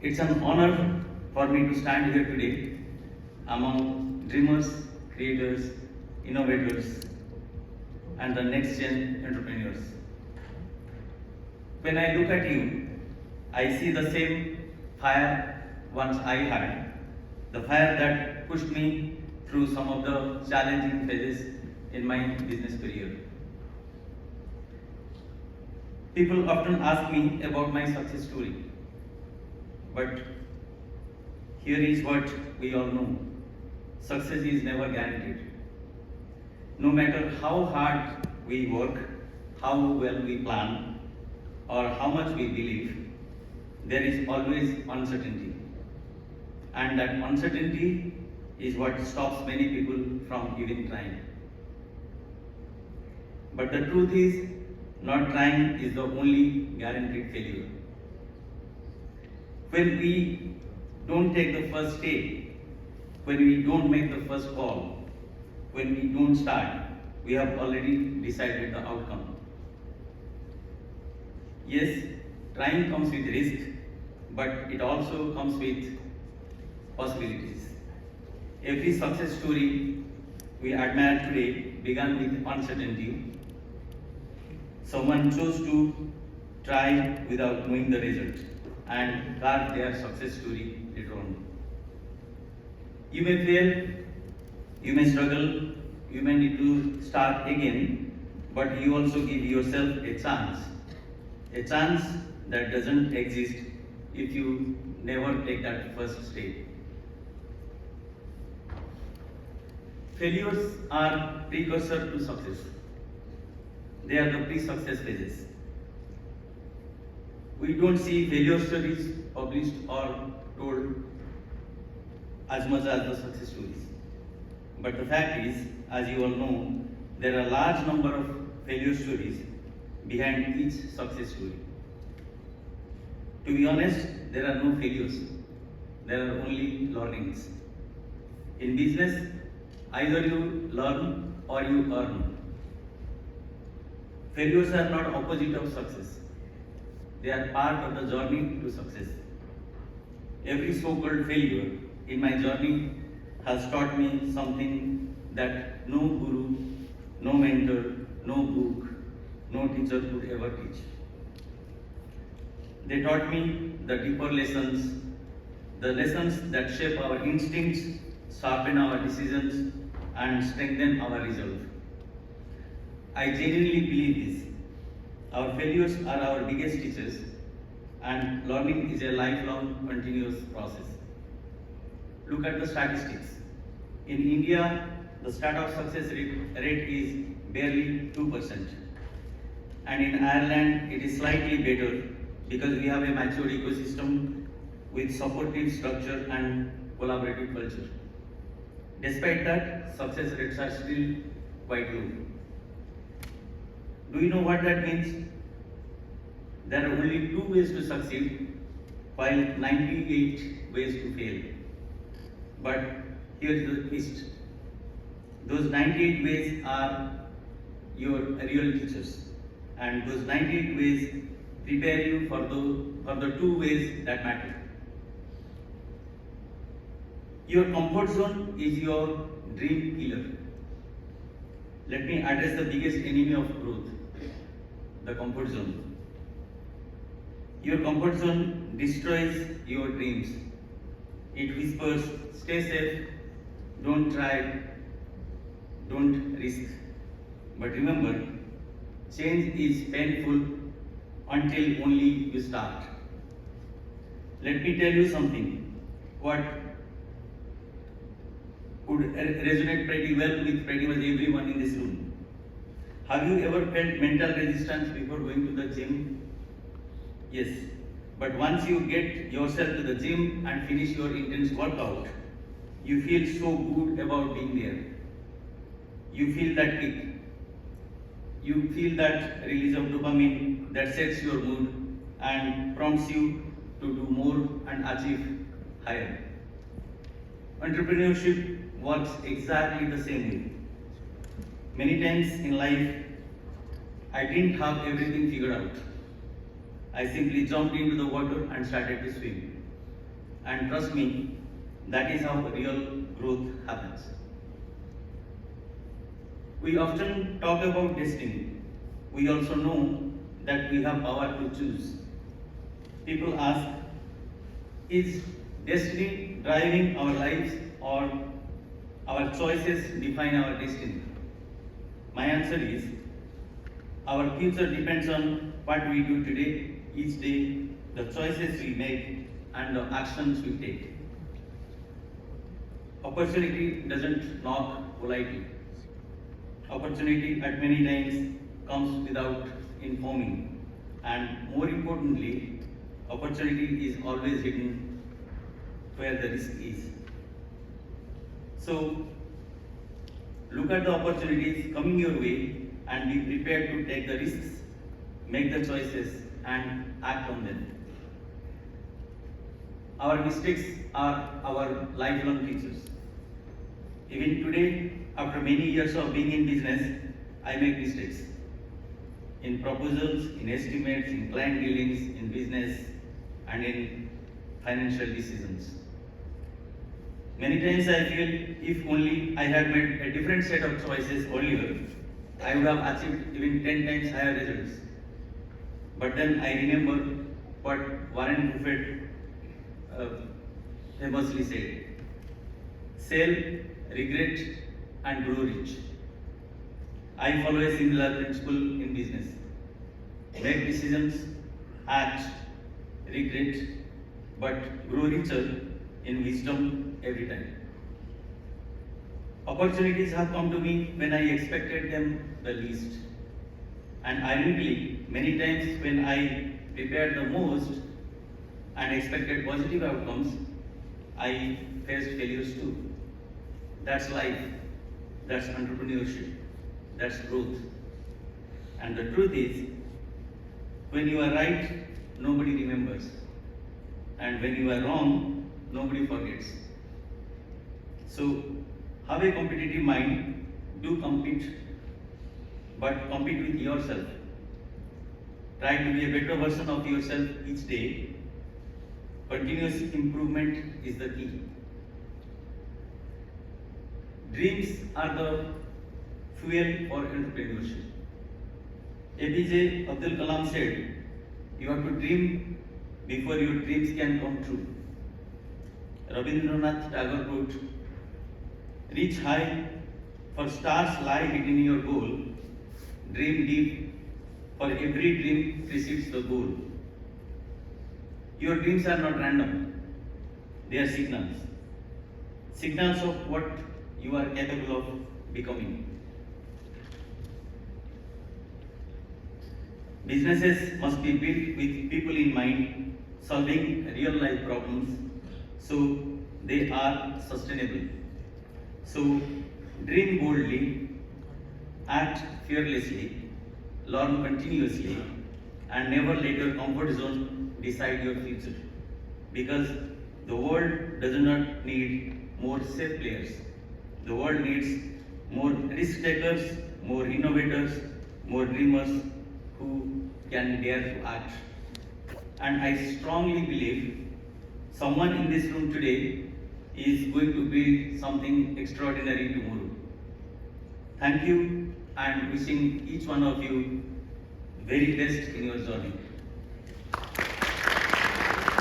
It's an honor for me to stand here today among dreamers, creators, innovators, and the next gen entrepreneurs. When I look at you, I see the same fire once I had, the fire that pushed me through some of the challenging phases in my business career. People often ask me about my success story, but here is what we all know. Success is never guaranteed. No matter how hard we work, how well we plan, or how much we believe, there is always uncertainty. And that uncertainty is what stops many people from even trying. But the truth is, not trying is the only guaranteed failure. When we don't take the first step, when we don't make the first call, when we don't start, we have already decided the outcome. Yes, trying comes with risk, but it also comes with possibilities. Every success story we admire today began with uncertainty. Someone chose to try without knowing the result and carved their success story later on. You may fail, you may struggle, you may need to start again, but you also give yourself a chance that doesn't exist if you never take that first step. Failures are precursor to success. They are the pre-success phases. We don't see failure stories published or told as much as the success stories. But the fact is, as you all know, there are a large number of failure stories behind each success story. To be honest, there are no failures. There are only learnings. In business, either you learn or you earn. Failures are not opposite of success. They are part of the journey to success. Every so-called failure in my journey has taught me something that no guru, no mentor, no book, no teacher could ever teach. They taught me the deeper lessons, the lessons that shape our instincts, sharpen our decisions, and strengthen our resolve. I genuinely believe this. Our failures are our biggest teachers, and learning is a lifelong, continuous process. Look at the statistics. In India, the startup success rate is barely 2%. And in Ireland, it is slightly better because we have a mature ecosystem with supportive structure and collaborative culture. Despite that, success rates are still quite low. Do you know what that means? There are only 2 ways to succeed, while 98 ways to fail. But here is the twist. Those 98 ways are your real teachers, and those 98 ways prepare you for the 2 ways that matter. Your comfort zone is your dream killer. Let me address the biggest enemy of growth, the comfort zone. Your comfort zone destroys your dreams. It whispers, stay safe, don't try, don't risk. But remember, change is painful until only you start. Let me tell you something. What would resonate pretty well with pretty much everyone in this room. Have you ever felt mental resistance before going to the gym? Yes. But once you get yourself to the gym and finish your intense workout, you feel so good about being there. You feel that kick. You feel that release of dopamine that sets your mood and prompts you to do more and achieve higher. Entrepreneurship works exactly the same way. Many times in life, I didn't have everything figured out. I simply jumped into the water and started to swim. And trust me, that is how real growth happens. We often talk about destiny. We also know that we have power to choose. People ask, is destiny driving our lives or our choices define our destiny? My answer is, our future depends on what we do today, each day, the choices we make, and the actions we take. Opportunity doesn't knock politely. Opportunity at many times comes without informing. And more importantly, opportunity is always hidden where the risk is. So, look at the opportunities coming your way and be prepared to take the risks, make the choices, and act on them. Our mistakes are our lifelong teachers. Even today, after many years of being in business, I make mistakes. In proposals, in estimates, in client dealings, in business, and in financial decisions. Many times I feel if only I had made a different set of choices earlier, I would have achieved even 10 times higher results. But then I remember what Warren Buffett famously said: sell, regret, and grow rich. I follow a similar principle in business. Make decisions, act, regret, but grow richer in wisdom every time. Opportunities have come to me when I expected them the least. And ironically, many times when I prepared the most and expected positive outcomes, I faced failures too. That's life, that's entrepreneurship, that's growth. And the truth is, when you are right, nobody remembers. And when you are wrong, nobody forgets. So, have a competitive mind, do compete, but compete with yourself. Try to be a better version of yourself each day. Continuous improvement is the key. Dreams are the fuel for entrepreneurship. APJ Abdul Kalam said, you have to dream before your dreams can come true. Rabindranath Tagore wrote, reach high, for stars lie hidden in your goal. Dream deep, for every dream precedes the goal. Your dreams are not random, they are signals. Signals of what you are capable of becoming. Businesses must be built with people in mind, solving real life problems so they are sustainable. So dream boldly, act fearlessly, learn continuously, and never let your comfort zone decide your future. Because the world does not need more safe players. The world needs more risk takers, more innovators, more dreamers who can dare to act. And I strongly believe someone in this room today is going to build something extraordinary tomorrow. Thank you, and wishing each one of you very best in your journey.